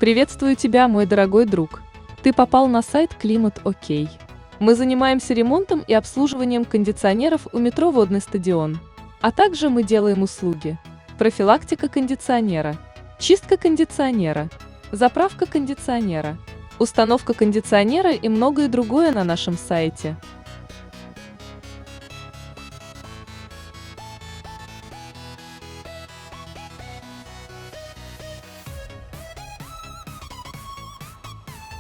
Приветствую тебя, мой дорогой друг. Ты попал на сайт Климат ОК. Мы занимаемся ремонтом и обслуживанием кондиционеров у метро «Водный стадион». А также мы делаем услуги: профилактика кондиционера, чистка кондиционера, заправка кондиционера, установка кондиционера и многое другое на нашем сайте.